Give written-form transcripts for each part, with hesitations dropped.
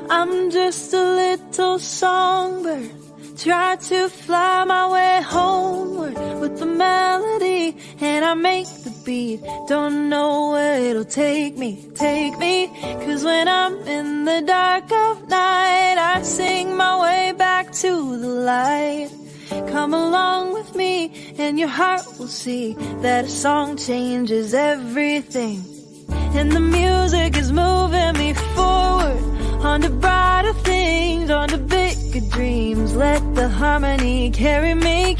I'm just a little songbird, try to fly my way homeward with the melody, and I make the beat. Don't know where it'll take me, cause when I'm in the dark of night, I sing my way back to the light. Come along with me and your heart will see that a song changes everything. And the music is moving me forward on to brighter things, on to bigger dreams. Let the harmony carry me.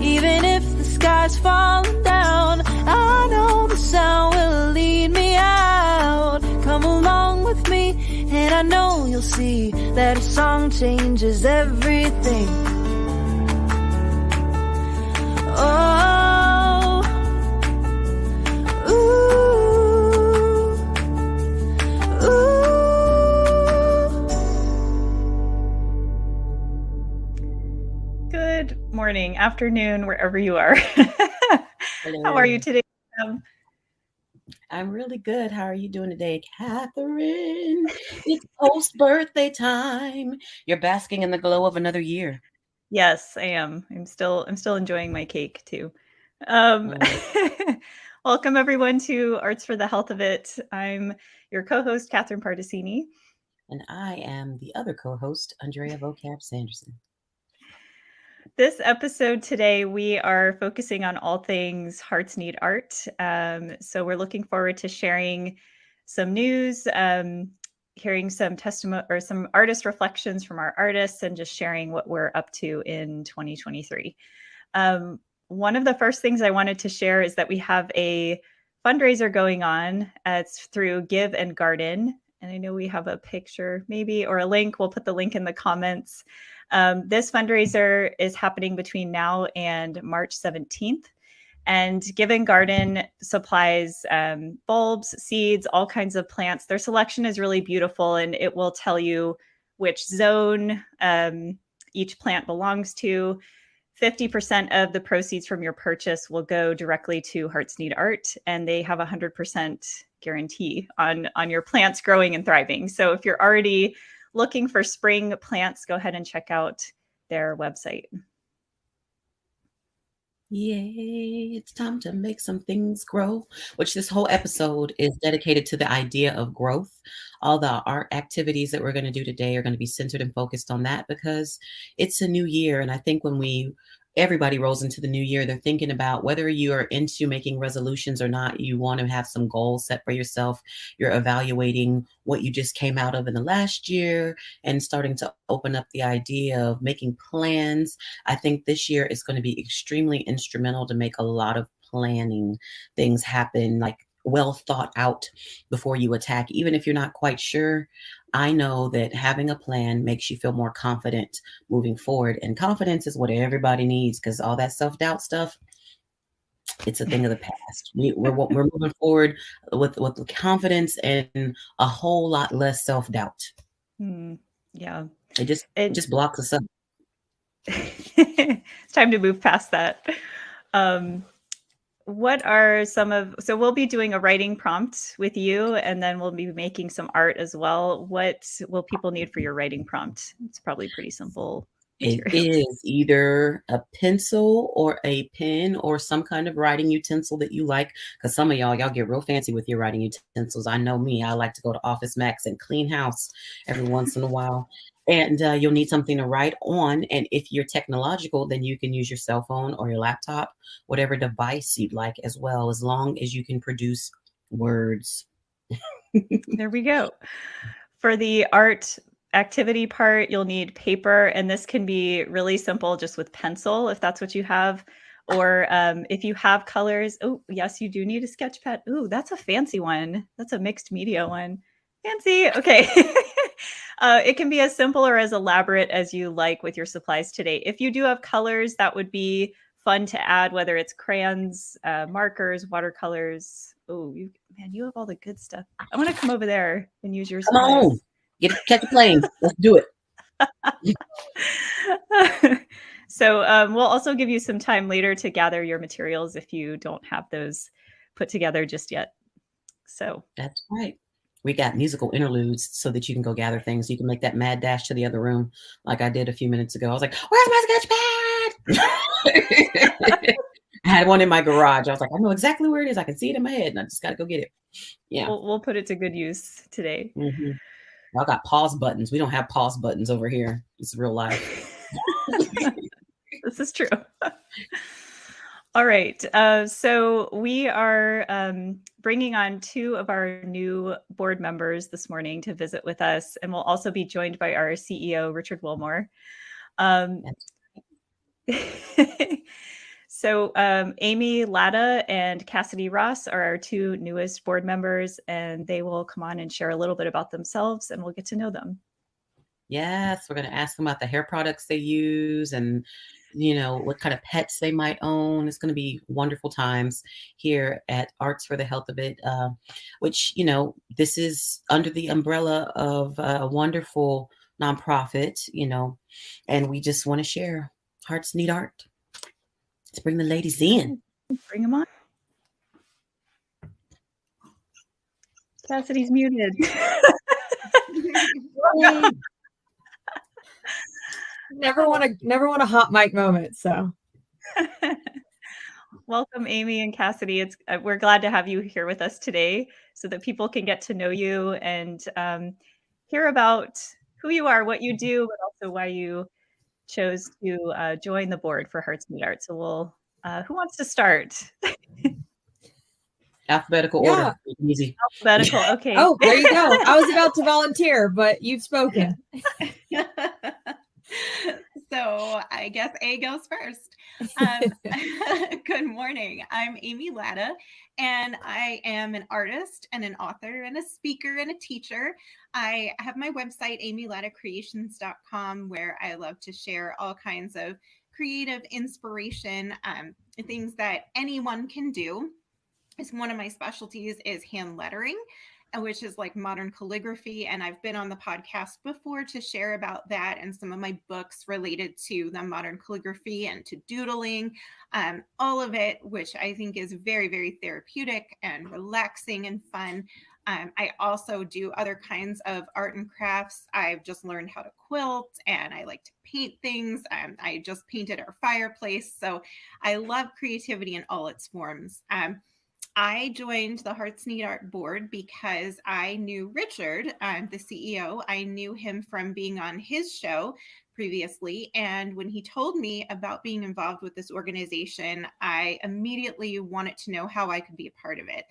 Even if the sky's falling down, I know the sound will lead me out. Come along with me and I know you'll see that a song changes everything. Oh, ooh, ooh. Good morning, afternoon, wherever you are. How are you today? I'm really good. How are you doing today, Catherine? It's post-birthday time. You're basking in the glow of another year. Yes, I am. I'm still enjoying my cake too. Welcome everyone to Arts for the Health of It. I'm your co-host, Catherine Pardesini. And I am the other co-host, Andrea Vocab Sanderson. This episode today, we are focusing on all things Hearts Need Art. So we're looking forward to sharing some news, hearing some testimony or some artist reflections from our artists, and just sharing what we're up to in 2023. One of the first things I wanted to share is that we have a fundraiser going on. It's through Give and Garden. And I know we have a picture maybe or a link. We'll put the link in the comments. This fundraiser is happening between now and March 17th. And Give and Garden supplies bulbs, seeds, all kinds of plants. Their selection is really beautiful, and it will tell you which zone each plant belongs to. 50% of the proceeds from your purchase will go directly to Hearts Need Art, and they have a 100% guarantee on your plants growing and thriving. So if you're already looking for spring plants, go ahead and check out their website. Yay, it's time to make some things grow, which this whole episode is dedicated to the idea of growth. All the art activities that we're going to do today are going to be centered and focused on that because it's a new year. And I think when everybody rolls into the new year, they're thinking about whether you are into making resolutions or not. You want to have some goals set for yourself. You're evaluating what you just came out of in the last year and starting to open up the idea of making plans. I think this year is going to be extremely instrumental to make a lot of planning things happen, like well thought out before you attack. Even if you're not quite sure, I know that having a plan makes you feel more confident moving forward. And confidence is what everybody needs, because all that self-doubt stuff, it's a thing of the past. We're moving forward with confidence and a whole lot less self-doubt. Yeah. It just blocks us up. It's time to move past that. What are so we'll be doing a writing prompt with you, and then we'll be making some art as well. What will people need for your writing prompt? It's probably pretty simple material. It is either a pencil or a pen or some kind of writing utensil that you like, because some of y'all get real fancy with your writing utensils. I know me. I like to go to Office Max and clean house every once in a while. And you'll need something to write on. And if you're technological, then you can use your cell phone or your laptop, whatever device you'd like as well, as long as you can produce words. There we go. For the art activity part, you'll need paper, and this can be really simple just with pencil if that's what you have. Or if you have colors, oh, yes, you do need a sketch pad. Ooh, that's a fancy one. That's a mixed media one. Fancy. Okay. It can be as simple or as elaborate as you like with your supplies today. If you do have colors, that would be fun to add, whether it's crayons, markers, watercolors. Oh, you have all the good stuff. I want to come over there and use your supplies. Come on, catch a plane. Let's do it. So we'll also give you some time later to gather your materials if you don't have those put together just yet. So that's right. we got musical interludes so that you can go gather things. You can make that mad dash to the other room like I did a few minutes ago. I was like, where's my sketch pad? I had one in my garage. I was like, I know exactly where it is. I can see it in my head, and I just got to go get it. Yeah. We'll put it to good use today. Mm-hmm. Y'all got pause buttons. We don't have pause buttons over here. It's real life. This is true. All right. So we are bringing on 2 of our new board members this morning to visit with us, and we'll also be joined by our CEO, Richard Wilmore. So Amy Latta and Cassidy Ross are our 2 newest board members, and they will come on and share a little bit about themselves, and we'll get to know them. Yes, we're going to ask them about the hair products they use and, you know, what kind of pets they might own. It's going to be wonderful times here at Arts for the Health of It, which, you know, this is under the umbrella of a wonderful nonprofit, you know, and we just want to share Hearts Need Art. Let's bring the ladies in. Bring them on. Cassidy's muted. Never want a hot mic moment. So, welcome, Amy and Cassidy. We're glad to have you here with us today, so that people can get to know you and hear about who you are, what you do, but also why you chose to join the board for Hearts Need Art. So who wants to start? Alphabetical order. Easy. Alphabetical. Okay. Oh, there you go. I was about to volunteer, but you've spoken. So I guess A goes first. Good morning. I'm Amy Latta, and I am an artist and an author and a speaker and a teacher. I have my website, amylattacreations.com, where I love to share all kinds of creative inspiration, things that anyone can do. One of my specialties is hand lettering, which is like modern calligraphy. And I've been on the podcast before to share about that and some of my books related to the modern calligraphy and to doodling, all of it, which I think is very, very therapeutic and relaxing and fun. I also do other kinds of art and crafts. I've just learned how to quilt, and I like to paint things. I just painted our fireplace. So I love creativity in all its forms. I joined the Hearts Need Art board because I knew Richard, the CEO. I knew him from being on his show previously. And when he told me about being involved with this organization, I immediately wanted to know how I could be a part of it.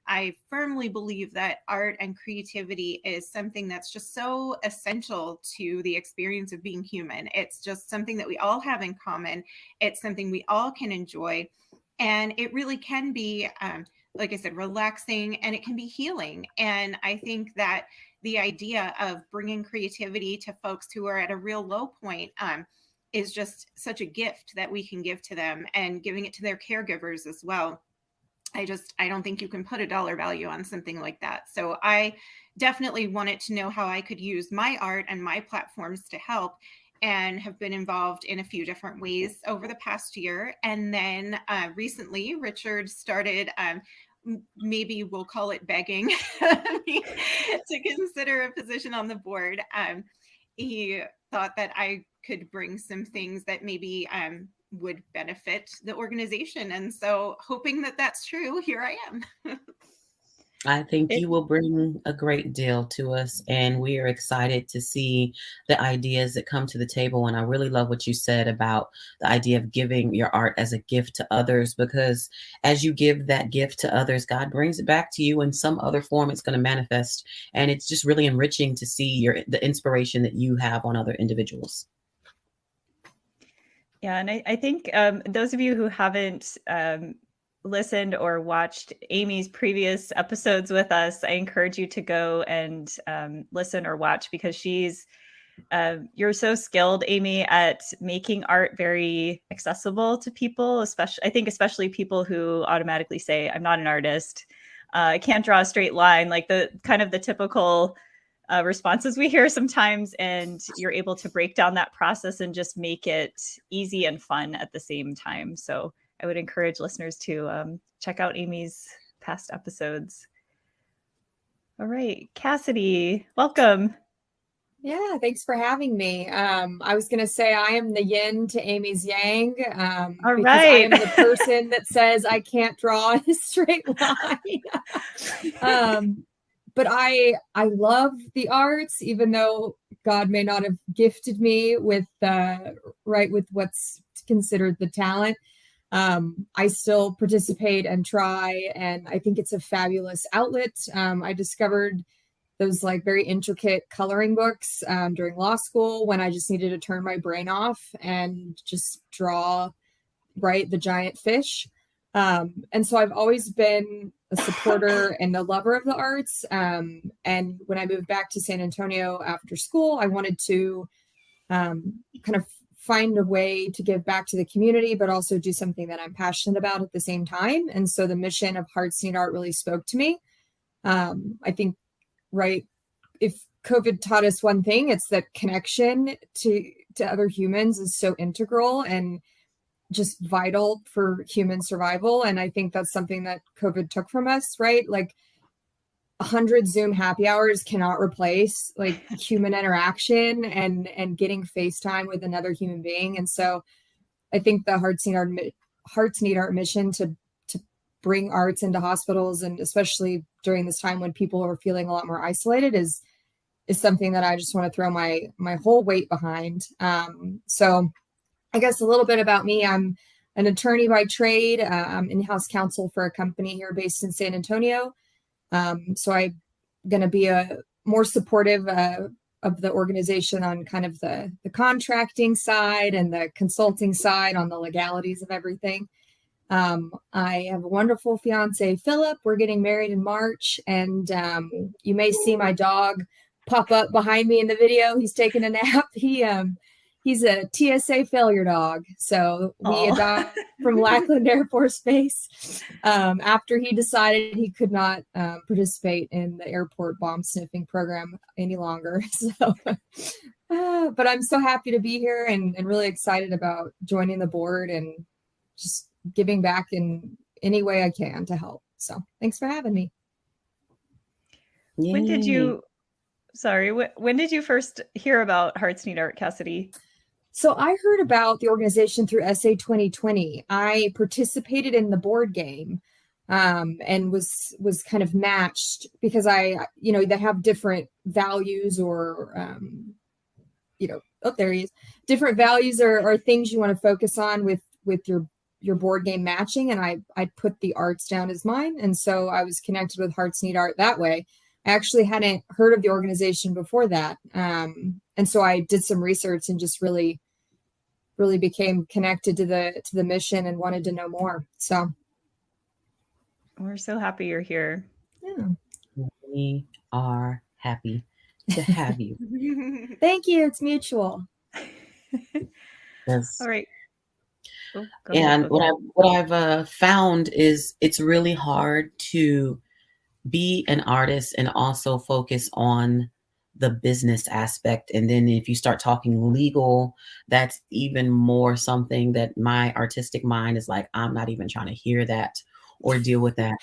I firmly believe that art and creativity is something that's just so essential to the experience of being human. It's just something that we all have in common. It's something we all can enjoy. And it really can be, like I said, relaxing, and it can be healing. And I think that the idea of bringing creativity to folks who are at a real low point is just such a gift that we can give to them, and giving it to their caregivers as well. I don't think you can put a dollar value on something like that. So I definitely wanted to know how I could use my art and my platforms to help, and have been involved in a few different ways over the past year. And then recently, Richard started, maybe we'll call it begging, to consider a position on the board. He thought that I could bring some things that maybe would benefit the organization. And so, hoping that that's true, here I am. I think you will bring a great deal to us, and we are excited to see the ideas that come to the table. And I really love what you said about the idea of giving your art as a gift to others, because as you give that gift to others, God brings it back to you in some other form. It's going to manifest, and it's just really enriching to see the inspiration that you have on other individuals. Yeah, and I think those of you who haven't listened or watched Amy's previous episodes with us, I encourage you to go and listen or watch, because you're so skilled, Amy, at making art very accessible to people, especially people who automatically say, I'm not an artist. I can't draw a straight line, like the kind of the typical responses we hear sometimes, and you're able to break down that process and just make it easy and fun at the same time. So I would encourage listeners to check out Amy's past episodes. All right, Cassidy, welcome. Yeah, thanks for having me. I was going to say I am the yin to Amy's yang, All because I right. am the person that says I can't draw in a straight line. But I love the arts, even though God may not have gifted me with with what's considered the talent. I still participate and try, and I think it's a fabulous outlet. I discovered those like very intricate coloring books during law school when I just needed to turn my brain off and just draw, right, the giant fish. And so I've always been a supporter and a lover of the arts. And when I moved back to San Antonio after school, I wanted to kind of find a way to give back to the community, but also do something that I'm passionate about at the same time. And so the mission of Hearts Need Art really spoke to me. I think, right, if COVID taught us one thing, it's that connection to other humans is so integral and just vital for human survival. And I think that's something that COVID took from us, right? Like 100 Zoom happy hours cannot replace like human interaction and getting FaceTime with another human being. And so I think the Hearts Need Art mission to bring arts into hospitals, and especially during this time when people are feeling a lot more isolated, is something that I just want to throw my whole weight behind. So I guess a little bit about me. I'm an attorney by trade. I'm in-house counsel for a company here based in San Antonio. So I'm going to be more supportive of the organization on kind of the contracting side and the consulting side on the legalities of everything. I have a wonderful fiance, Philip. We're getting married in March, and you may see my dog pop up behind me in the video. He's taking a nap. He's a TSA failure dog. So we adopted from Lackland Air Force Base after he decided he could not participate in the airport bomb sniffing program any longer. So, but I'm so happy to be here and really excited about joining the board and just giving back in any way I can to help. So thanks for having me. When did you first hear about Hearts Need Art, Cassidy? So I heard about the organization through SA 2020. I participated in the board game and was kind of matched because they have different values or, there he is, different values or things you want to focus on with your board game matching. And I put the arts down as mine. And so I was connected with Hearts Need Art that way. I actually hadn't heard of the organization before that. And so I did some research and just really became connected to the mission and wanted to know more. So we're so happy you're here. Yeah. We are happy to have you. Thank you. It's mutual. Yes. All right. And what I've found is it's really hard to be an artist and also focus on the business aspect. And then if you start talking legal, that's even more something that my artistic mind is like, I'm not even trying to hear that or deal with that.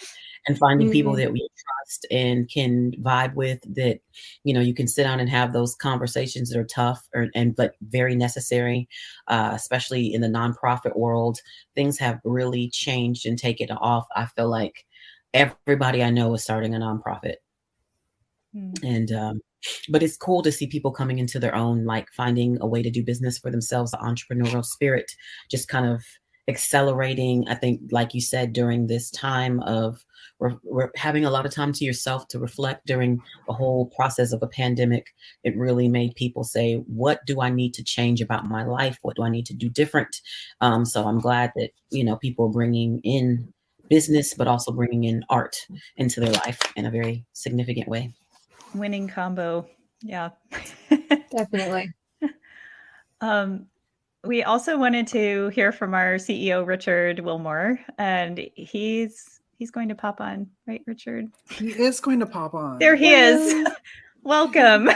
And finding people that we trust and can vibe with, that, you can sit down and have those conversations that are tough but very necessary, especially in the nonprofit world. Things have really changed and taken off. I feel like everybody I know is starting a nonprofit. And but it's cool to see people coming into their own, like finding a way to do business for themselves, the entrepreneurial spirit just kind of accelerating. I think, like you said, during this time of we're having a lot of time to yourself to reflect during the whole process of a pandemic. It really made people say, what do I need to change about my life? What do I need to do different? So I'm glad that, people are bringing in business, but also bringing in art into their life in a very significant way. Winning combo. Yeah. Definitely. We also wanted to hear from our CEO, Richard Wilmore, and he's going to pop on, right, Richard? He is going to pop on. There he is. Welcome.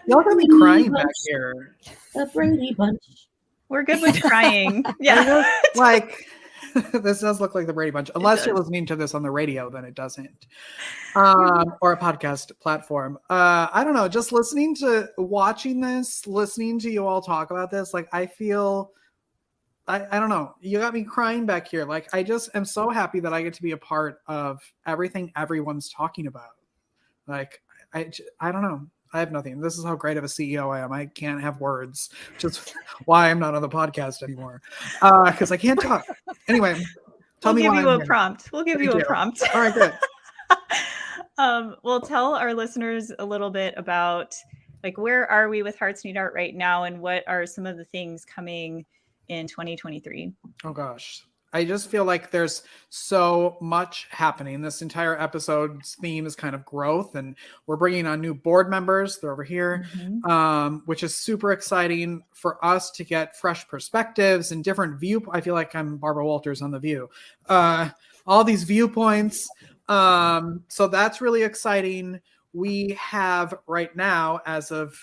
Y'all got me crying back here. The Brady Bunch. We're good with crying. Yeah. This does look like the Brady Bunch. Unless you're listening to this on the radio, then it doesn't. Or a podcast platform. I don't know. Just watching this, listening to you all talk about this, like I feel, I don't know. You got me crying back here. Like I just am so happy that I get to be a part of everything everyone's talking about. Like I don't know. I have nothing. This is how great of a CEO I am. I can't have words, which is why I'm not on the podcast anymore. Because I can't talk. Anyway, we'll give you a prompt. We'll give you a prompt. All right, good. Well, tell our listeners a little bit about like where are we with Hearts Need Art right now, and what are some of the things coming in 2023? Oh gosh. I just feel like there's so much happening. This entire episode's theme is kind of growth, and we're bringing on new board members. They're over here, which is super exciting for us to get fresh perspectives and different I feel like I'm Barbara Walters on The View. All these viewpoints. So that's really exciting. We have right now, as of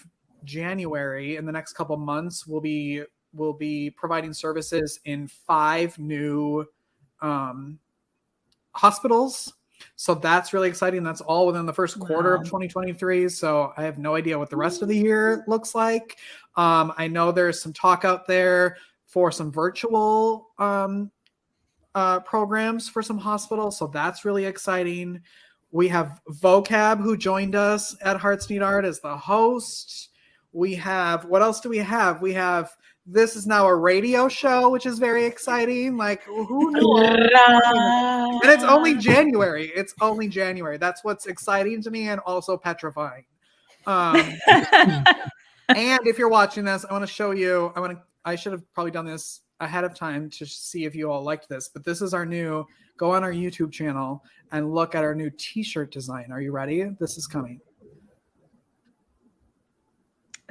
January, in the next couple months, we'll be providing services in 5 new hospitals. So that's really exciting. That's all within the first quarter of 2023. So I have no idea what the rest of the year looks like. I know there's some talk out there for some virtual programs for some hospitals. So that's really exciting. We have Vocab, who joined us at Hearts Need Art as the host. We have, what else do we have? We have, this is now a radio show, which is very exciting. Like, who knew? And it's only January. It's only January. That's what's exciting to me and also petrifying. And if you're watching this, I want to show you, I should have probably done this ahead of time to see if you all liked this, but this is our new, go on our YouTube channel and look at our new t-shirt design. Are you ready? This is coming.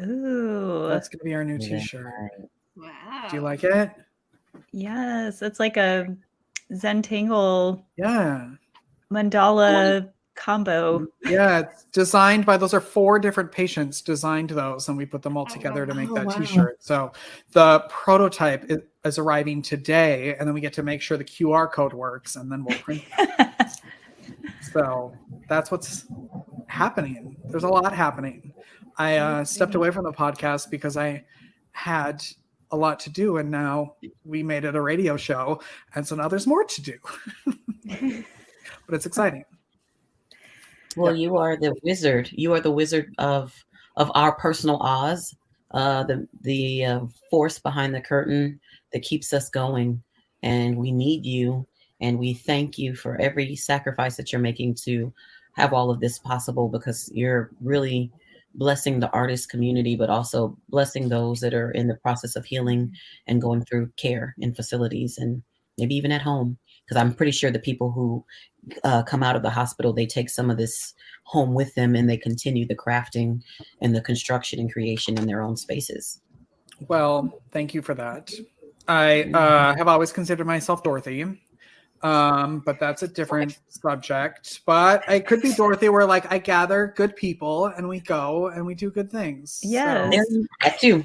Ooh, that's gonna be our new t-shirt. Wow. Do you like it? Yes, it's like a Zentangle mandala combo. Yeah, it's designed by, those are 4 different patients designed those, and we put them all together to make that t-shirt. So the prototype is arriving today, and then we get to make sure the QR code works, and then we'll print it. So that's what's happening. There's a lot happening. I stepped away from the podcast because I had a lot to do, and now we made it a radio show, and so now there's more to do. But it's exciting. Well, you are the wizard. You are the wizard of our personal Oz, the force behind the curtain that keeps us going, and we need you. And we thank you for every sacrifice that you're making to have all of this possible, because you're really blessing the artist community, but also blessing those that are in the process of healing and going through care in facilities and maybe even at home. Because I'm pretty sure the people who come out of the hospital, they take some of this home with them, and they continue the crafting and the construction and creation in their own spaces. Well, thank you for that. I have always considered myself Dorothy. But that's a different subject. But I could be Dorothy, where like I gather good people and we go and we do good things. Yeah, so that too.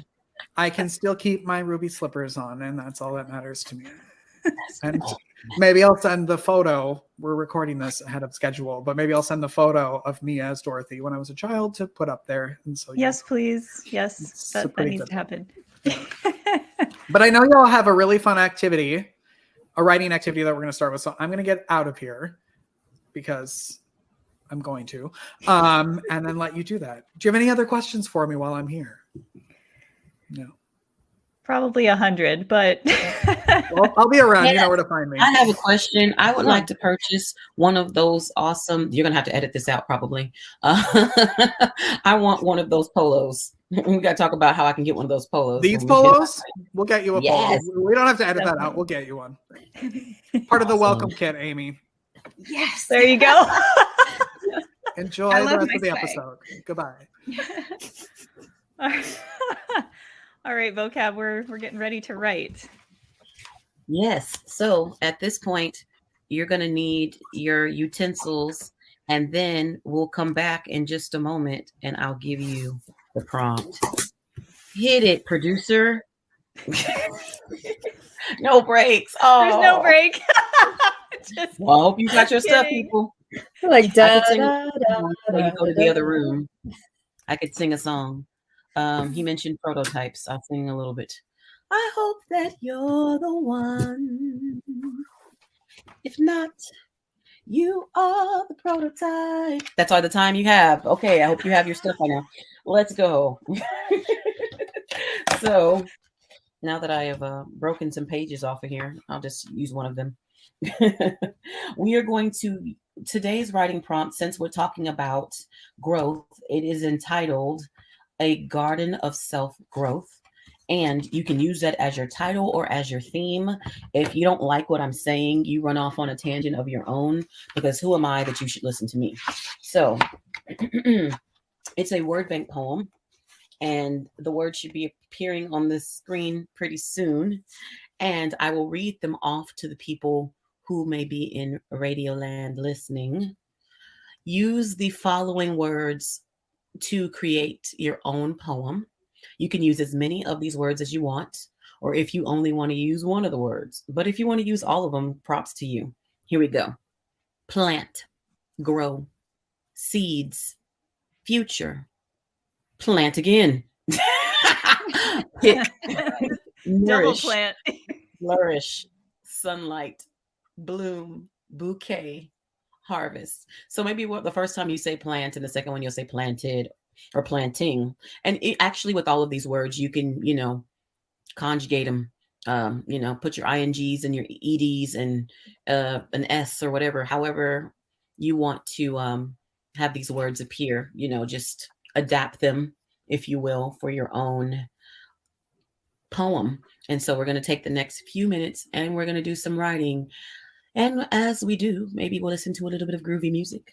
I can still keep my ruby slippers on, and that's all that matters to me. And maybe I'll send the photo. We're recording this ahead of schedule, but maybe I'll send the photo of me as Dorothy when I was a child to put up there. And so yes, please. Yes, that needs to happen. But I know you all have a really fun activity. A writing activity that we're going to start with. So I'm going to get out of here because I'm going to, and then let you do that. Do you have any other questions for me while I'm here? No. Probably 100, but well, I'll be around. You know where to find me. I have a question. I would like to purchase one of those awesome, you're going to have to edit this out probably. I want one of those polos. We got to talk about how I can get one of those polos. These polos? We'll get you a polo. We don't have to edit that out. We'll get you one. Part of the welcome kit, Amy. Yes. There you go. Enjoy the rest of the episode. Goodbye. All right, Vocab, we're getting ready to write. Yes. So at this point, you're going to need your utensils, and then we'll come back in just a moment, and I'll give you the prompt. Hit it, producer. No breaks. Oh, There's no break. Just well, I hope you got your stuff, kidding. people. Like I da could sing da da before you go to the da. other room. I could sing a song. He mentioned prototypes. I'll sing a little bit. I hope that you're the one. If not, you are the prototype. That's all the time you have. Okay, I hope you have your stuff by now. Let's go. So now that I have broken some pages off of here, I'll just use one of them. We are going to, today's writing prompt, since we're talking about growth, it is entitled A Garden of Self-Growth. And you can use that as your title or as your theme. If you don't like what I'm saying, you run off on a tangent of your own, because who am I that you should listen to me? So it's a word bank poem, and the words should be appearing on the screen pretty soon. And I will read them off to the people who may be in Radioland listening. Use the following words to create your own poem. You can use as many of these words as you want, or if you only want to use one of the words. But if you want to use all of them, props to you. Here we go. Plant, grow, seeds, future, plant again. Pick, Double nourish, plant. flourish, sunlight, bloom, bouquet, harvest. So maybe what the first time you say plant, and the second one you'll say planted or planting. And actually, with all of these words, you can, conjugate them. Put your ings and your eds and an s or whatever, however you want to have these words appear. Just adapt them, if you will, for your own poem. And so we're going to take the next few minutes and we're going to do some writing. And as we do, maybe we'll listen to a little bit of groovy music.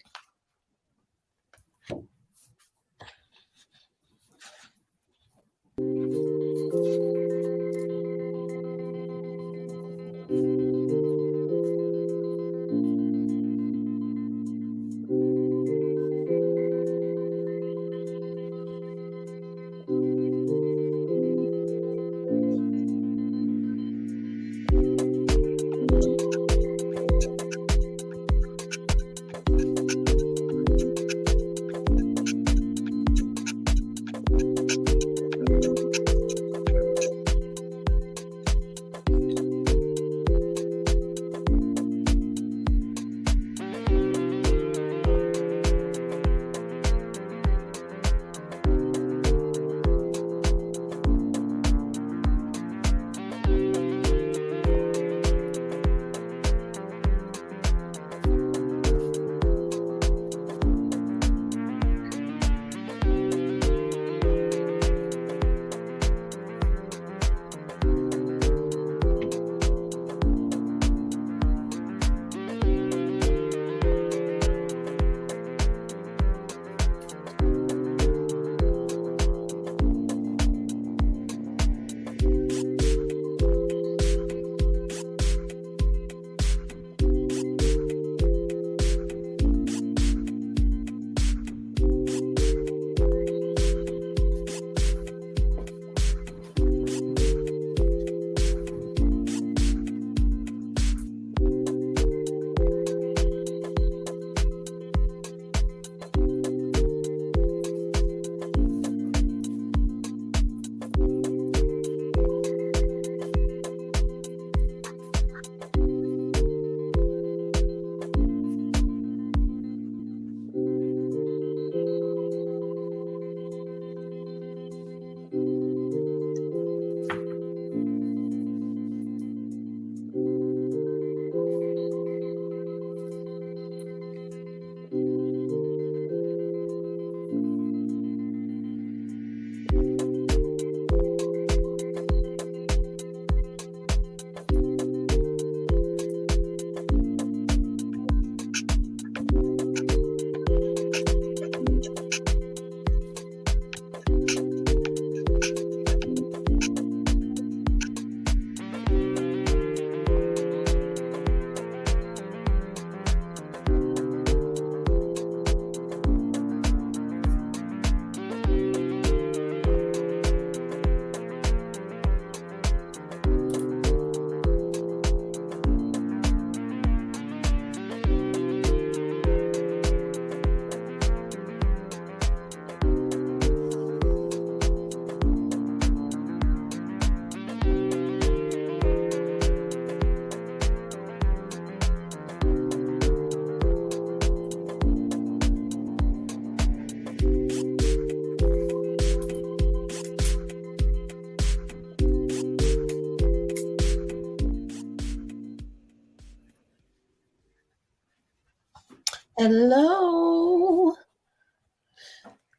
Hello.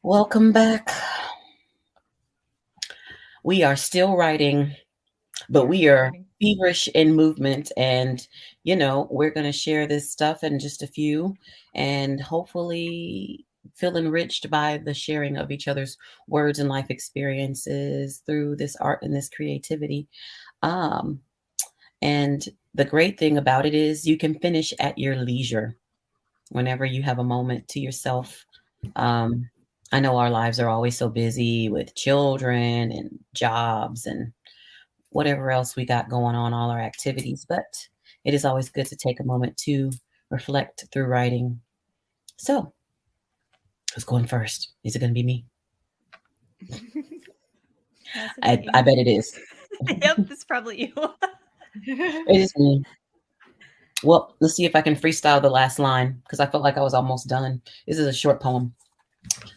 Welcome back. We are still writing, but we are feverish in movement, and we're going to share this stuff in just a few, and hopefully feel enriched by the sharing of each other's words and life experiences through this art and this creativity. And the great thing about it is you can finish at your leisure whenever you have a moment to yourself. I know our lives are always so busy with children and jobs and whatever else we got going on, all our activities, but it is always good to take a moment to reflect through writing. So, who's going first? Is it going to be me? I bet it is. Yep, it's probably you. It is me. Well, let's see if I can freestyle the last line, because I felt like I was almost done. This is a short poem.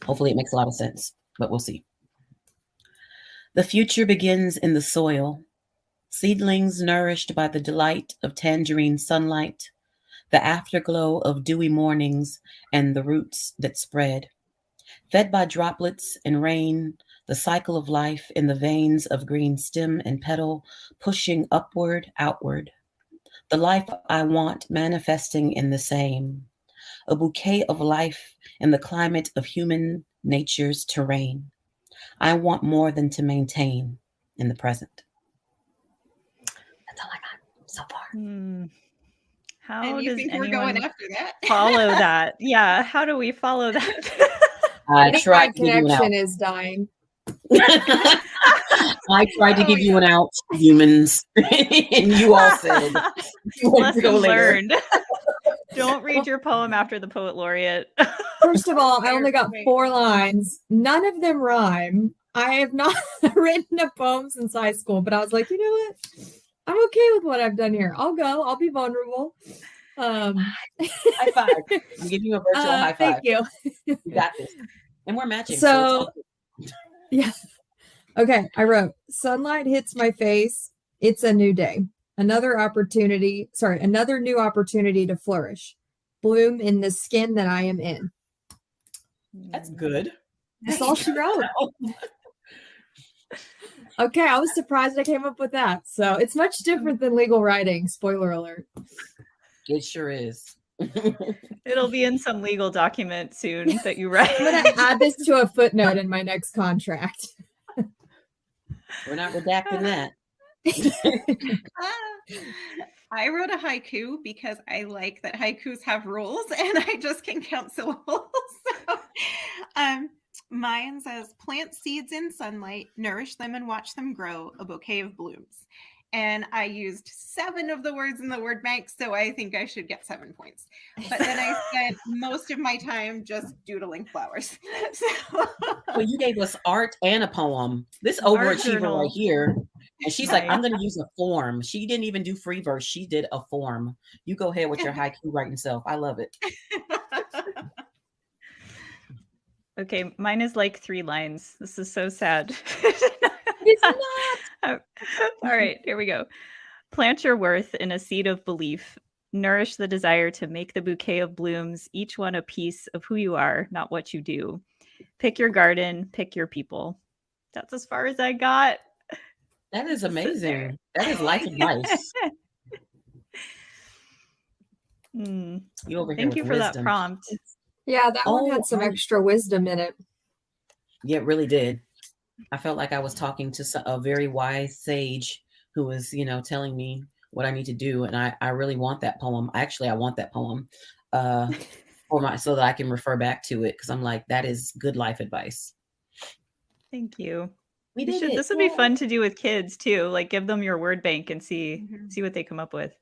Hopefully it makes a lot of sense, but we'll see. The future begins in the soil, seedlings nourished by the delight of tangerine sunlight, the afterglow of dewy mornings, and the roots that spread. Fed by droplets and rain, the cycle of life in the veins of green stem and petal, pushing upward, outward. The life I want manifesting in the same. A bouquet of life in the climate of human nature's terrain. I want more than to maintain in the present. That's all I got so far. How and you does think anyone we're going after that? follow that? Yeah, how do we follow that? I tried My to give you an out. connection is dying. I tried to give you an out, humans, and you all said you went to go Lesson later. learned. Don't read your poem after the poet laureate. First of all, I only got 4 lines. None of them rhyme. I have not written a poem since high school, but I was like, you know what? I'm okay with what I've done here. I'll go. I'll be vulnerable. High five. I'm giving you a virtual high five. Thank you. You got this. And we're matching. So yeah. Okay. I wrote, sunlight hits my face. It's a new day. Another new opportunity to flourish. Bloom in the skin that I am in. That's good. That's all she wrote. Okay, I was surprised I came up with that. So it's much different than legal writing. Spoiler alert. It sure is. It'll be in some legal document soon that you write. I'm going to add this to a footnote in my next contract. We're not redacting that. I wrote a haiku because I like that haikus have rules and I just can count syllables. So, mine says, plant seeds in sunlight, nourish them and watch them grow, a bouquet of blooms. And I used 7 of the words in the word bank, so I think I should get 7 points. But then I spent most of my time just doodling flowers. So, well, you gave us art and a poem. This overachiever right here. And she's like, I'm going to use a form. She didn't even do free verse. She did a form. You go ahead with your haiku writing self. I love it. Okay, mine is like 3 lines. This is so sad. It's not. All right, here we go. Plant your worth in a seed of belief. Nourish the desire to make the bouquet of blooms, each one a piece of who you are, not what you do. Pick your garden, pick your people. That's as far as I got. That is amazing. That is life advice. You over here. Thank you for wisdom. that prompt. Yeah, that one had some extra wisdom in it. Yeah, it really did. I felt like I was talking to a very wise sage who was, telling me what I need to do. And I really want that poem. Actually, I want that poem so that I can refer back to it. Cause I'm like, that is good life advice. Thank you. This would be fun to do with kids too. Like give them your word bank and see what they come up with.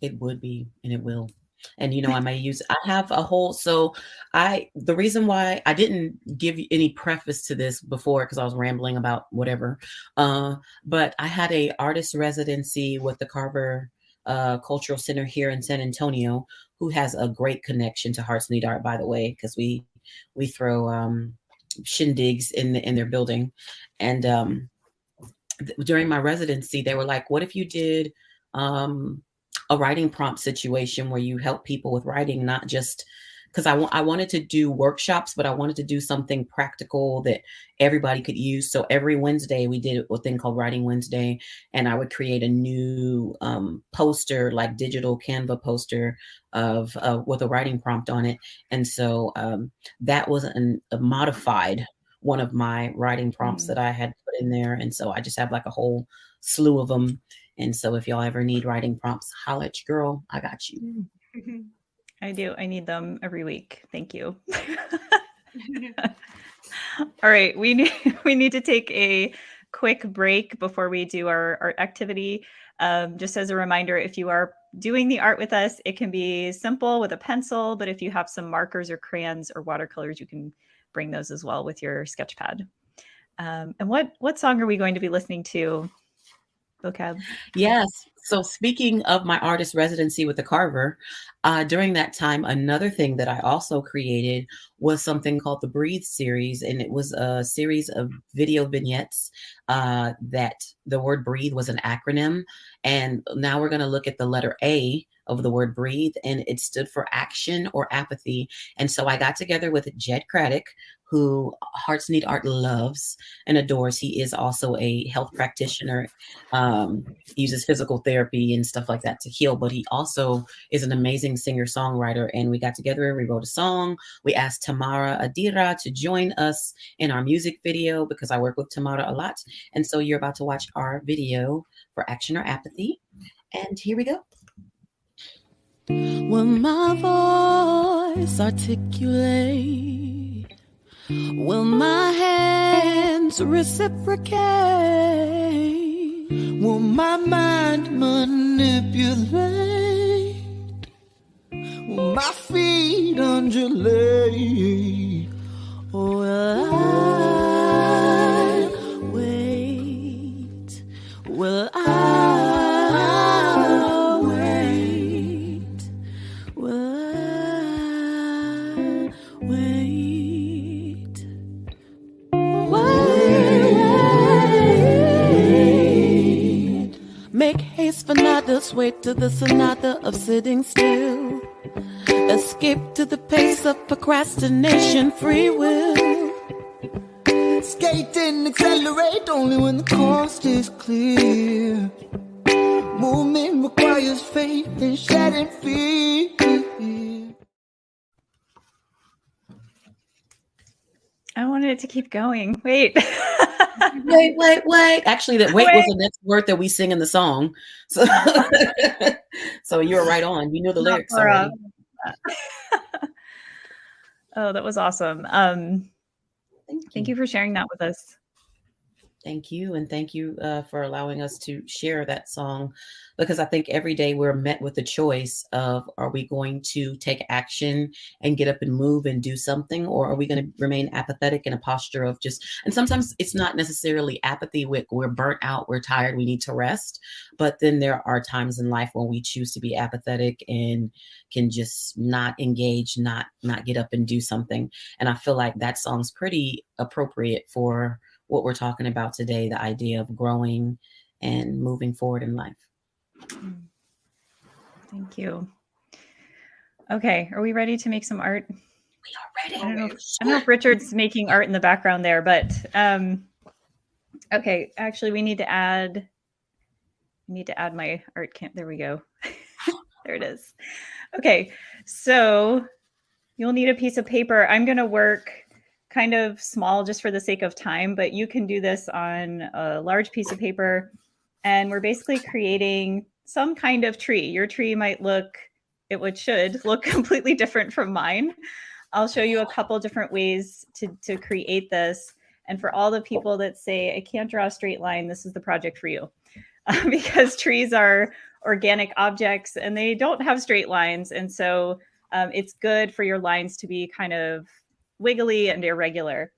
It would be, and it will. And, I have a whole, the reason why I didn't give you any preface to this before, because I was rambling about whatever, but I had a artist residency with the Carver Cultural Center here in San Antonio, who has a great connection to Hearts Need Art, by the way, because we throw shindigs in their building. And during my residency, they were like, what if you did a writing prompt situation where you help people with writing, not just because I wanted to do workshops, but I wanted to do something practical that everybody could use. So every Wednesday we did a thing called Writing Wednesday, and I would create a new poster, like digital Canva poster of with a writing prompt on it. And so that was a modified one of my writing prompts that I had put in there. And so I just have like a whole slew of them. And so if y'all ever need writing prompts, holla at your girl. I got you. I do. I need them every week. Thank you. All right. We need to take a quick break before we do our art activity. Just as a reminder, if you are doing the art with us, it can be simple with a pencil, but if you have some markers or crayons or watercolors, you can bring those as well with your sketch pad. And what song are we going to be listening to, Vocab? Yes. So speaking of my artist residency with the Carver, during that time, another thing that I also created was something called the Breathe series. And it was a series of video vignettes that the word breathe was an acronym. And now we're going to look at the letter A of the word breathe, and it stood for action or apathy. And so I got together with Jed Craddock, who Hearts Need Art loves and adores. He is also a health practitioner, uses physical therapy and stuff like that to heal, but he also is an amazing singer-songwriter. And we got together, we wrote a song. We asked Tamara Adira to join us in our music video because I work with Tamara a lot. And so you're about to watch our video for Action or Apathy. And here we go. Will my voice articulate? Will my hands reciprocate? Will my mind manipulate? Will my feet undulate? Or will I wait? Will I wait? Will I wait? Wait. Make haste for others, wait to the sonata of sitting still. Escape to the pace of procrastination, free will. Skate and accelerate only when the coast is clear. Movement requires faith and shedding fear. I wanted it to keep going. Wait. Wait. Actually, that wait was the next word that we sing in the song. So, so you were right on. You knew the lyrics already. Oh, that was awesome. Thank you for sharing that with us. Thank you. And thank you for allowing us to share that song, because I think every day we're met with the choice of, are we going to take action and get up and move and do something, or are we going to remain apathetic in a posture of just, and sometimes it's not necessarily apathy. We're burnt out, we're tired, we need to rest. But then there are times in life when we choose to be apathetic and can just not engage, not get up and do something. And I feel like that song's pretty appropriate for what we're talking about today, the idea of growing and moving forward in life. Thank you. Okay, are we ready to make some art? We are ready. I don't know if Richard's making art in the background there, but okay, actually we need to add my art camp. There we go. There it is. Okay, so you'll need a piece of paper. I'm going to work kind of small just for the sake of time, but you can do this on a large piece of paper. And we're basically creating some kind of tree. Your tree might should look completely different from mine. I'll show you a couple different ways to create this. And for all the people that say, I can't draw a straight line, this is the project for you. Because trees are organic objects and they don't have straight lines. And so it's good for your lines to be kind of wiggly and irregular.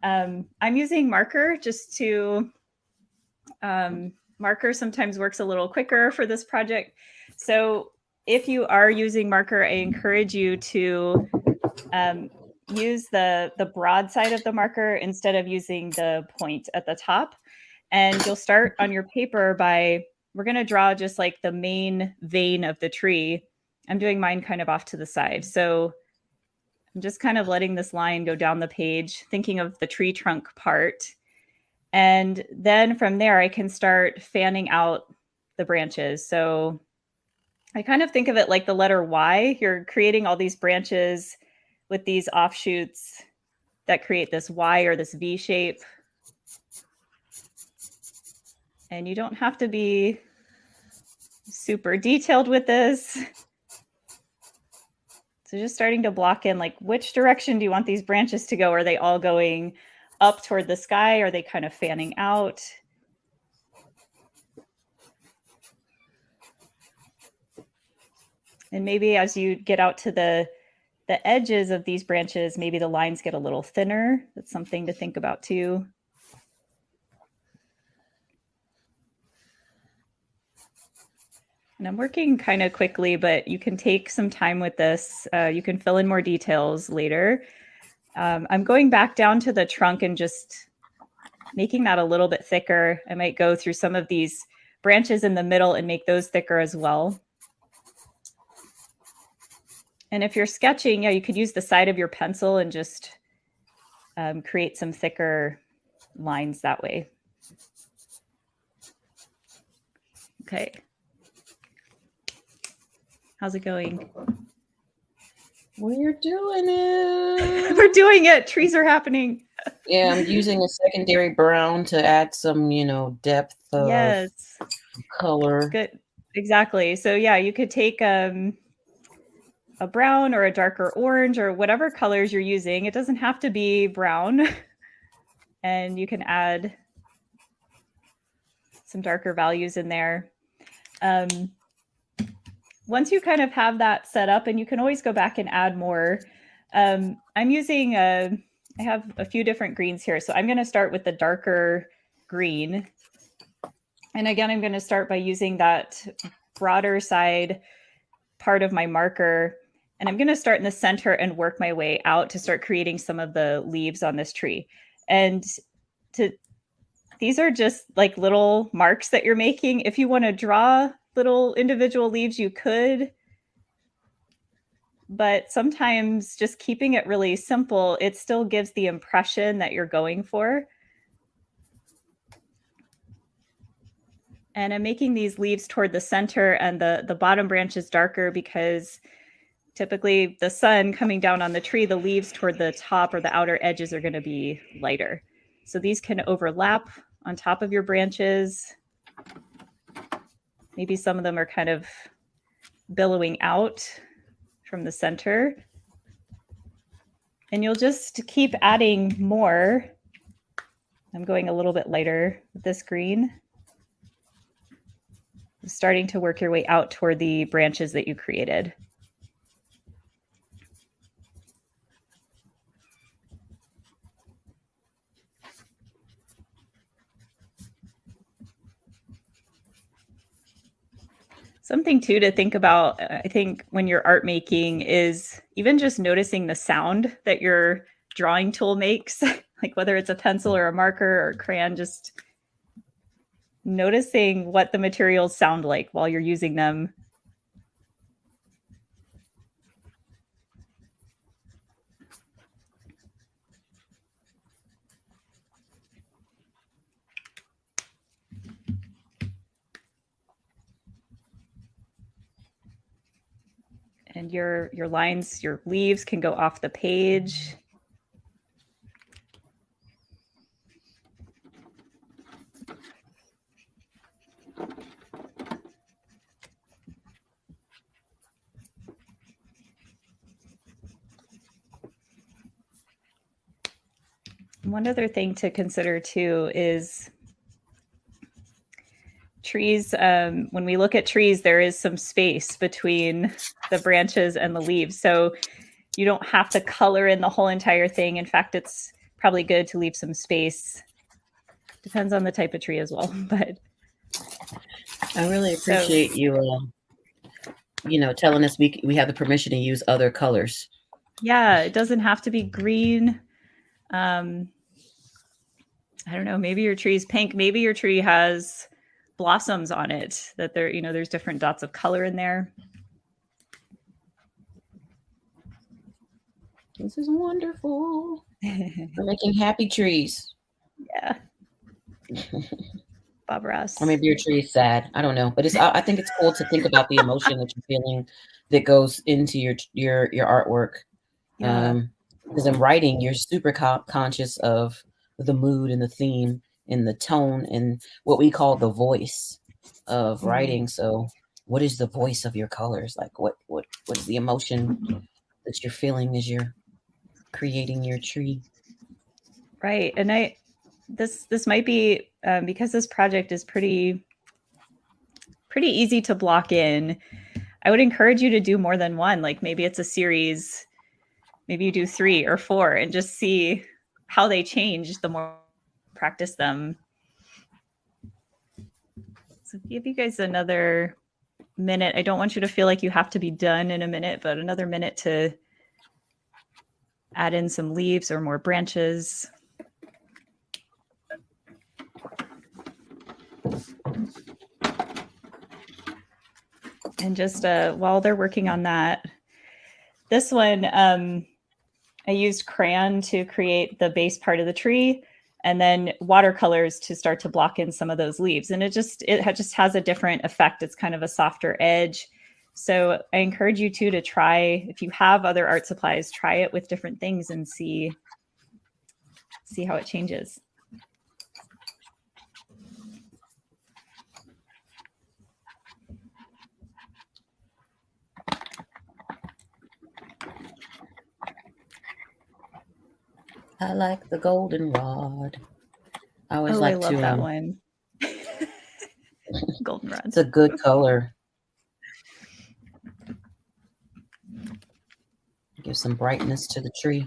I'm using marker just to, marker sometimes works a little quicker for this project. So if you are using marker, I encourage you to use the broad side of the marker instead of using the point at the top. And you'll start on your paper by we're going to draw just like the main vein of the tree. I'm doing mine kind of off to the side. So I'm just kind of letting this line go down the page, thinking of the tree trunk part. And then from there, I can start fanning out the branches. So I kind of think of it like the letter Y. You're creating all these branches with these offshoots that create this Y or this V shape. And you don't have to be super detailed with this. So just starting to block in, like, which direction do you want these branches to go? Are they all going up toward the sky? Are they kind of fanning out? And maybe as you get out to the edges of these branches, maybe the lines get a little thinner. That's something to think about too. And I'm working kind of quickly, but you can take some time with this. You can fill in more details later. I'm going back down to the trunk and just making that a little bit thicker. I might go through some of these branches in the middle and make those thicker as well. And if you're sketching, you could use the side of your pencil and just create some thicker lines that way. Okay. How's it going? We're doing it. We're doing it. Trees are happening. Yeah, I'm using a secondary brown to add some, depth of color. Good. Exactly. So yeah, you could take a brown or a darker orange or whatever colors you're using. It doesn't have to be brown. And you can add some darker values in there. Once you kind of have that set up, and you can always go back and add more. I'm using I have a few different greens here. So I'm going to start with the darker green. And again, I'm going to start by using that broader side part of my marker. And I'm going to start in the center and work my way out to start creating some of the leaves on this tree. And these are just like little marks that you're making. If you want to draw little individual leaves, you could. But sometimes just keeping it really simple, it still gives the impression that you're going for. And I'm making these leaves toward the center, and the bottom branch is darker because typically the sun coming down on the tree, the leaves toward the top or the outer edges are going to be lighter. So these can overlap on top of your branches. Maybe some of them are kind of billowing out from the center. And you'll just keep adding more. I'm going a little bit lighter with this green. Starting to work your way out toward the branches that you created. Something too to think about, I think, when you're art making is even just noticing the sound that your drawing tool makes, like whether it's a pencil or a marker or a crayon, just noticing what the materials sound like while you're using them. And your lines, your leaves can go off the page. One other thing to consider too is trees. When we look at trees, there is some space between the branches and the leaves. So you don't have to color in the whole entire thing. In fact, it's probably good to leave some space. Depends on the type of tree as well. But I really appreciate you, telling us we have the permission to use other colors. Yeah, it doesn't have to be green. I don't know, maybe your tree is pink. Maybe your tree has blossoms on it, that there, there's different dots of color in there. This is wonderful. We're making happy trees. Yeah. Bob Ross. Or maybe your tree is sad. I don't know. But I think it's cool to think about the emotion that you're feeling that goes into your artwork. Yeah. Because in writing, you're super conscious of the mood and the theme and the tone and what we call the voice of writing. So what is the voice of your colors? Like what is the emotion that you're feeling as you're creating your tree? Right. And this might be because this project is pretty easy to block in. I would encourage you to do more than one. Like maybe it's a series, maybe you do 3 or 4 and just see how they change the more you practice them. So give you guys another minute. I don't want you to feel like you have to be done in a minute, but another minute to add in some leaves or more branches. And just while they're working on that, this one, I used crayon to create the base part of the tree, and then watercolors to start to block in some of those leaves. And it just has a different effect. It's kind of a softer edge. So I encourage you to try, if you have other art supplies, try it with different things and see how it changes. I like the goldenrod. I always I like love to that one. Goldenrod. It's a good color. Give some brightness to the tree.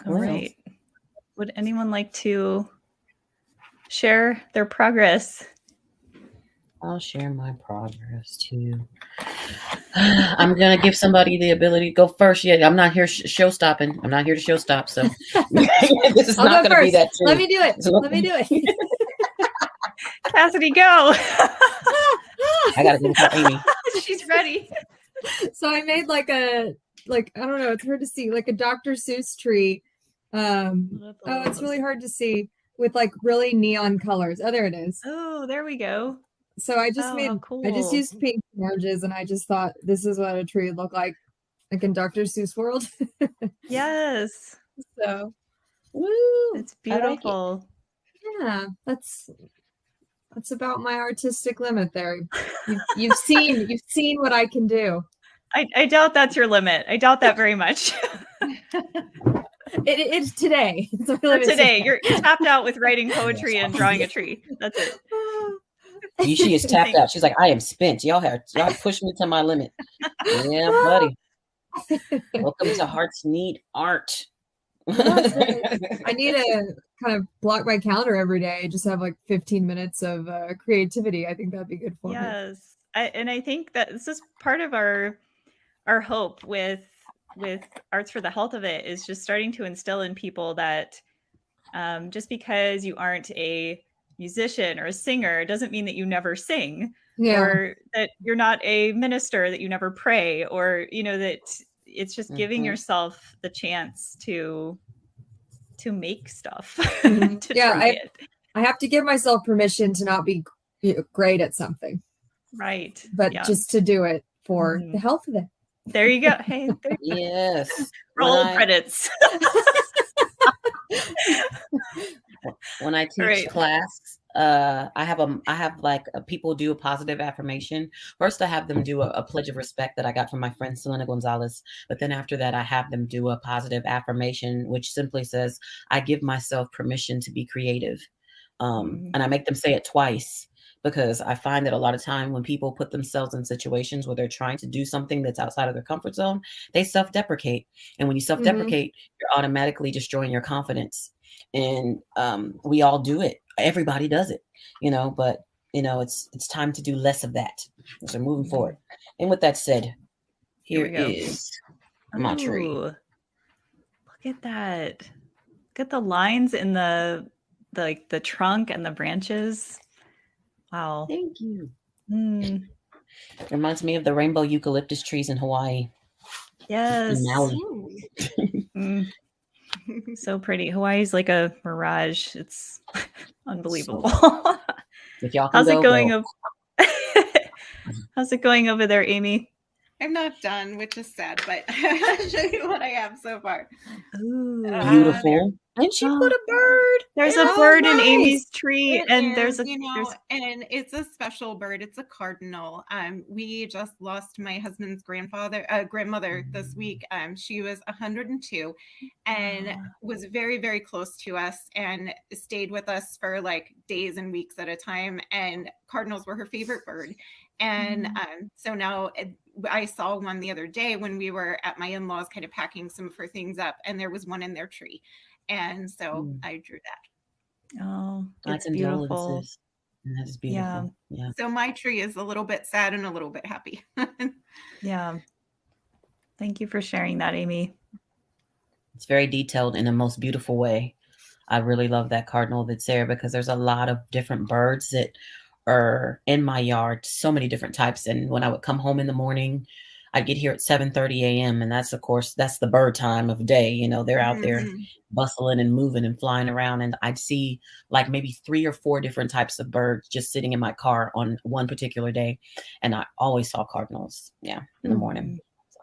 All right. Would anyone like to share their progress? I'll share my progress too. I'm gonna give somebody the ability to go first. Yeah, I'm not here show stopping. I'm not here to show stop. So this is not gonna be that. True. Let me do it. Let me do it. Cassidy, go. I gotta go for Amy. She's ready. So I made I don't know, it's hard to see, like a Dr. Seuss tree. It's really hard to see with like really neon colors. Oh, there it is. Oh, there we go. So I just I just used pink and oranges, and I just thought this is what a tree would look like in Dr. Seuss world. Yes. So, woo, it's beautiful. Like it. Yeah, that's about my artistic limit there. You've seen what I can do. I doubt that's your limit. I doubt that very much. It's today. Today, you're tapped out with writing poetry and drawing a tree. That's it. She is tapped out. She's like, I am spent. Y'all pushed me to my limit. Yeah, buddy. Welcome to Hearts Need Art. I need to kind of block my calendar every day. Just have like 15 minutes of creativity. I think that'd be good for me. Yes, and I think that this is part of our hope with Arts for the Health of It, is just starting to instill in people that just because you aren't a musician or a singer doesn't mean that you never sing, or that you're not a minister, that you never pray, or that it's just giving yourself the chance to make stuff. I have to give myself permission to not be great at something, right? But just to do it for the health of it. There you go. Hey, yes. Roll credits. When I teach class, I have people do a positive affirmation. First, I have them do a pledge of respect that I got from my friend Selena Gonzalez. But then after that, I have them do a positive affirmation, which simply says, I give myself permission to be creative. And I make them say it twice, because I find that a lot of time when people put themselves in situations where they're trying to do something that's outside of their comfort zone, they self-deprecate. And when you self-deprecate, you're automatically destroying your confidence. And we all do it. Everybody does it, but it's time to do less of that. So moving forward. And with that said, here we go. is my tree. Ooh, look at that. Look at the lines in the trunk and the branches. Wow. Thank you. Mm. It reminds me of the rainbow eucalyptus trees in Hawaii. Yes. In Maui. Mm. So pretty. Hawaii's like a mirage. It's unbelievable. If y'all can How's go, it going? go. How's it going over there, Amy? I'm not done, which is sad, but I'll show you what I have so far. Ooh, beautiful. And she put a bird. There's a bird in Amy's tree, and there's a and it's a special bird. It's a cardinal. We just lost my husband's grandmother this week. She was 102 and was very, very close to us and stayed with us for like days and weeks at a time. And cardinals were her favorite bird. And so now I saw one the other day when we were at my in-laws kind of packing some of her things up, and there was one in their tree. And so I drew that. Oh, it's beautiful. That is beautiful. Yeah. So my tree is a little bit sad and a little bit happy. Yeah. Thank you for sharing that, Amy. It's very detailed in the most beautiful way. I really love that cardinal that's there because there's a lot of different birds that are in my yard, so many different types. And when I would come home in the morning, I'd get here at 7:30 a.m. And that's, of course, that's the bird time of day. They're out there bustling and moving and flying around. And I'd see like maybe 3 or 4 different types of birds just sitting in my car on one particular day. And I always saw cardinals, in the morning. So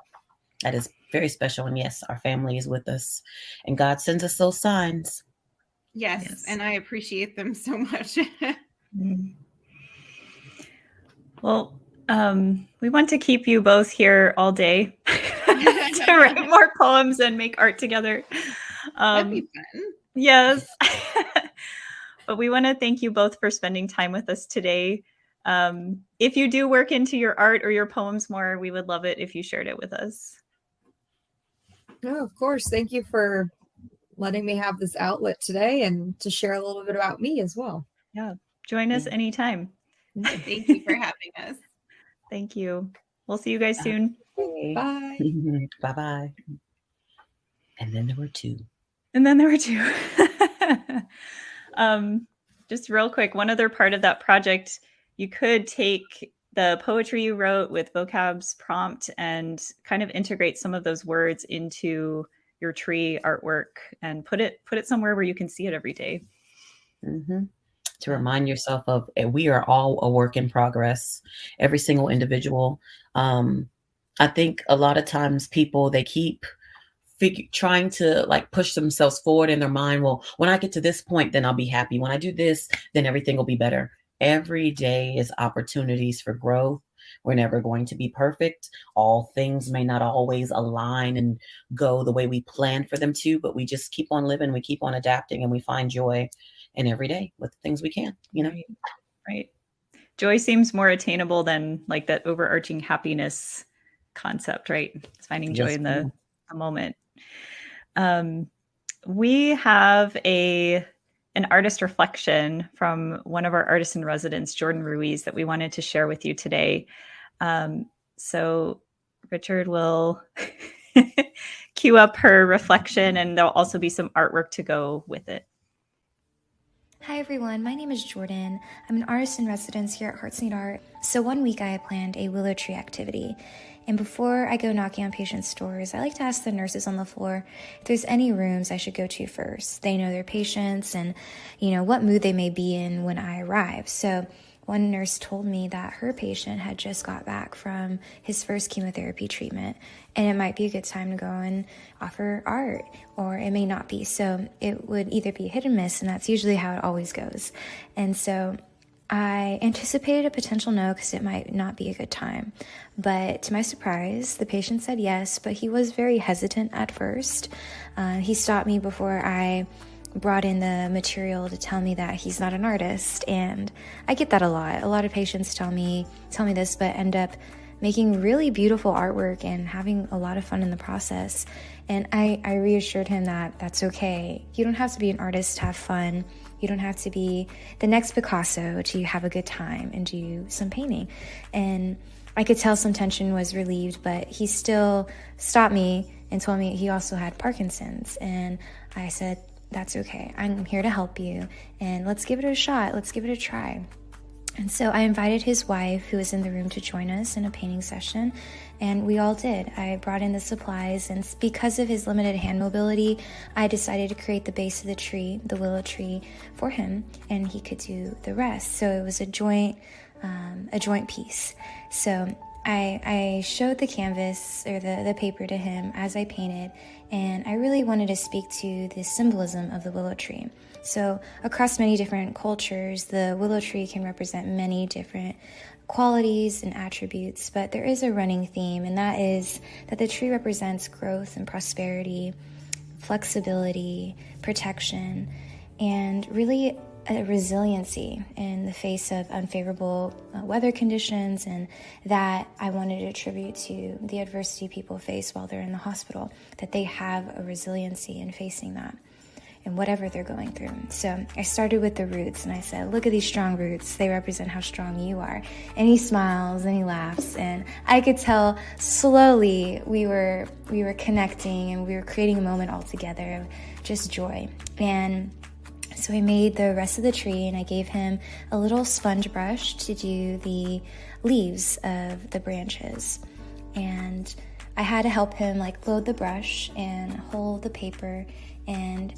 that is very special. And yes, our family is with us. And God sends us those signs. Yes. And I appreciate them so much. Well, we want to keep you both here all day to write more poems and make art together. That'd be fun. Yes. But we want to thank you both for spending time with us today. If you do work into your art or your poems more, we would love it if you shared it with us. Oh, of course. Thank you for letting me have this outlet today and to share a little bit about me as well. Yeah. Join us anytime. Thank you for having us. Thank you. We'll see you guys soon. Bye. Bye-bye. And then there were 2. Just real quick, one other part of that project, you could take the poetry you wrote with vocab's prompt and kind of integrate some of those words into your tree artwork and put it somewhere where you can see it every day. To remind yourself of, we are all a work in progress, every single individual. I think a lot of times people, they keep trying to like push themselves forward in their mind. Well, when I get to this point, then I'll be happy. When I do this, then everything will be better. Every day is opportunities for growth. We're never going to be perfect. All things may not always align and go the way we planned for them to, but we just keep on living. We keep on adapting, and we find joy in every day with the things we can, Right. Joy seems more attainable than like that overarching happiness concept, right? It's finding joy in the moment. We have an artist reflection from one of our artists in residence, Jordan Ruiz, that we wanted to share with you today. So Richard will cue up her reflection, and there'll also be some artwork to go with it. Hi everyone, my name is Jordan. I'm an artist in residence here at Hearts Need Art. So one week I had planned a willow tree activity. And before I go knocking on patients' doors, I like to ask the nurses on the floor if there's any rooms I should go to first. They know their patients and, what mood they may be in when I arrive. So one nurse told me that her patient had just got back from his first chemotherapy treatment, and it might be a good time to go and offer art, or it may not be. So it would either be hit and miss, and that's usually how it always goes. And so I anticipated a potential no because it might not be a good time. But to my surprise, the patient said yes, but he was very hesitant at first. He stopped me before I brought in the material to tell me that he's not an artist, and I get that a lot. A lot of patients tell me this, but end up making really beautiful artwork and having a lot of fun in the process. And I reassured him that that's okay. You don't have to be an artist to have fun. You don't have to be the next Picasso to have a good time and do some painting. And I could tell some tension was relieved, but he still stopped me and told me he also had Parkinson's. And I said, that's okay. I'm here to help you. And let's give it a shot. Let's give it a try. And so I invited his wife, who was in the room, to join us in a painting session, and we all did. I brought in the supplies, and because of his limited hand mobility, I decided to create the base of the tree, the willow tree, for him, and he could do the rest. So it was a joint piece. So I showed the canvas or the paper to him as I painted, and I really wanted to speak to the symbolism of the willow tree. So across many different cultures, the willow tree can represent many different qualities and attributes, but there is a running theme, and that is that the tree represents growth and prosperity, flexibility, protection, and really a resiliency in the face of unfavorable weather conditions, and that I wanted to attribute to the adversity people face while they're in the hospital, that they have a resiliency in facing that and whatever they're going through. So I started with the roots, and I said, look at these strong roots. They represent how strong you are. And he smiles and he laughs, and I could tell slowly we were connecting, and we were creating a moment all together of just joy. And so I made the rest of the tree, and I gave him a little sponge brush to do the leaves of the branches. And I had to help him load the brush and hold the paper, and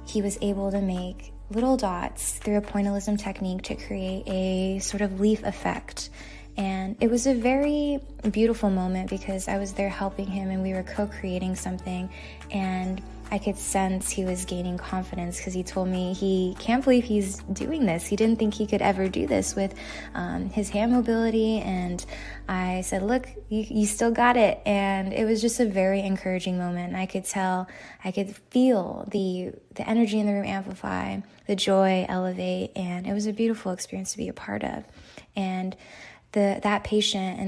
he was able to make little dots through a pointillism technique to create a sort of leaf effect. And it was a very beautiful moment because I was there helping him, and we were co-creating something, and I could sense he was gaining confidence because he told me he can't believe he's doing this. He didn't think he could ever do this with his hand mobility. And I said, look, you still got it. And it was just a very encouraging moment. And I could tell, I could feel the energy in the room amplify, the joy elevate. And it was a beautiful experience to be a part of. And that patient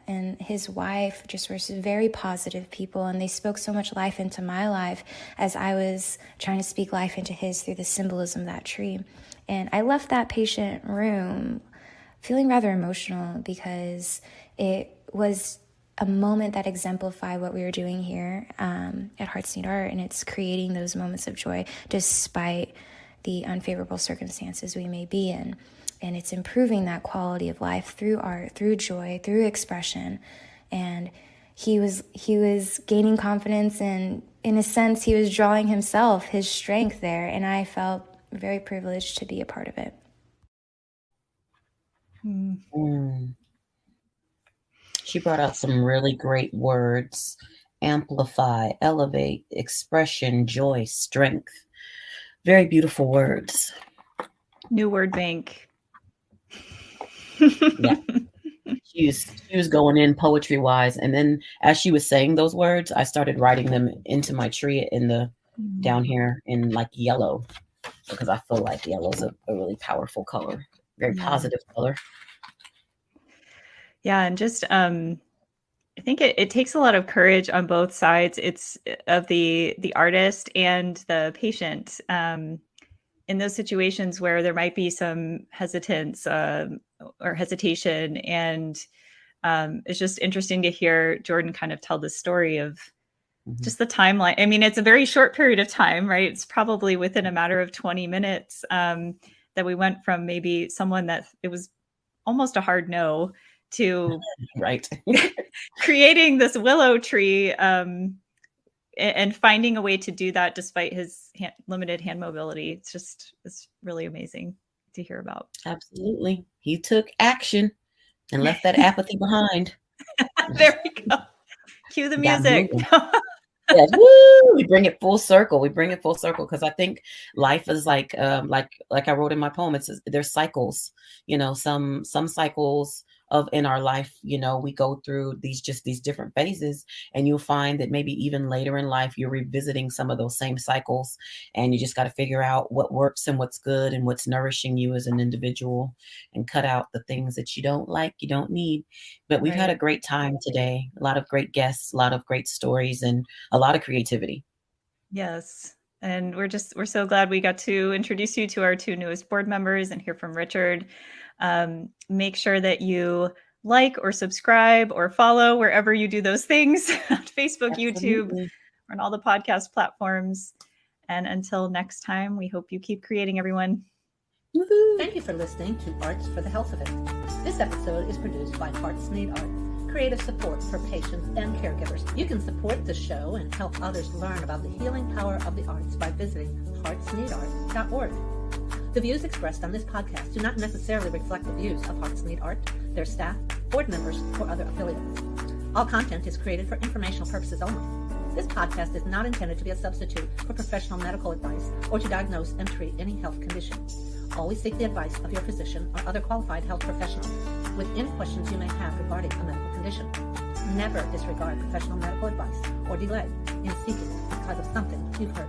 and his wife just were very positive people, and they spoke so much life into my life as I was trying to speak life into his through the symbolism of that tree. And I left that patient room feeling rather emotional because it was a moment that exemplified what we were doing here at Hearts Need Art, and it's creating those moments of joy despite the unfavorable circumstances we may be in. And it's improving that quality of life through art, through joy, through expression. And he was gaining confidence, and in a sense, he was drawing himself, his strength there. And I felt very privileged to be a part of it. She brought out some really great words: amplify, elevate, expression, joy, strength. Very beautiful words. New word bank. Yeah, she was going in poetry wise, and then as she was saying those words, I started writing them into my tree in the down here in yellow, because I feel like yellow is a really powerful color, very positive color. Yeah, and just I think it takes a lot of courage on both sides. It's of the artist and the patient. In those situations where there might be some hesitance or hesitation. And it's just interesting to hear Jordan kind of tell the story of just the timeline. I mean, it's a very short period of time, right? It's probably within a matter of 20 minutes that we went from maybe someone that it was almost a hard no to right creating this willow tree and finding a way to do that despite his limited hand mobility. It's really amazing to hear about. Absolutely. He took action and left that apathy behind. There we go. Cue the music. Yes, woo! We bring it full circle. Because I think life is like I wrote in my poem. There's cycles. Some cycles of in our life, we go through these different phases, and you'll find that maybe even later in life you're revisiting some of those same cycles, and you just got to figure out what works and what's good and what's nourishing you as an individual, and cut out the things that you don't like, you don't need. But we've had a great time today, a lot of great guests, a lot of great stories, and a lot of creativity. Yes. And we're so glad we got to introduce you to our 2 newest board members and hear from Richard. Make sure that you like or subscribe or follow wherever you do those things on Facebook, Absolutely. YouTube, or on all the podcast platforms. And until next time, we hope you keep creating, everyone. Woo-hoo. Thank you for listening to Arts for the Health of It. This episode is produced by Hearts Need Art, creative support for patients and caregivers. You can support the show and help others learn about the healing power of the arts by visiting heartsneedart.org. The views expressed on this podcast do not necessarily reflect the views of Hearts Need Art, their staff, board members, or other affiliates. All content is created for informational purposes only. This podcast is not intended to be a substitute for professional medical advice or to diagnose and treat any health condition. Always seek the advice of your physician or other qualified health professional with any questions you may have regarding a medical condition. Never disregard professional medical advice or delay in seeking because of something you've heard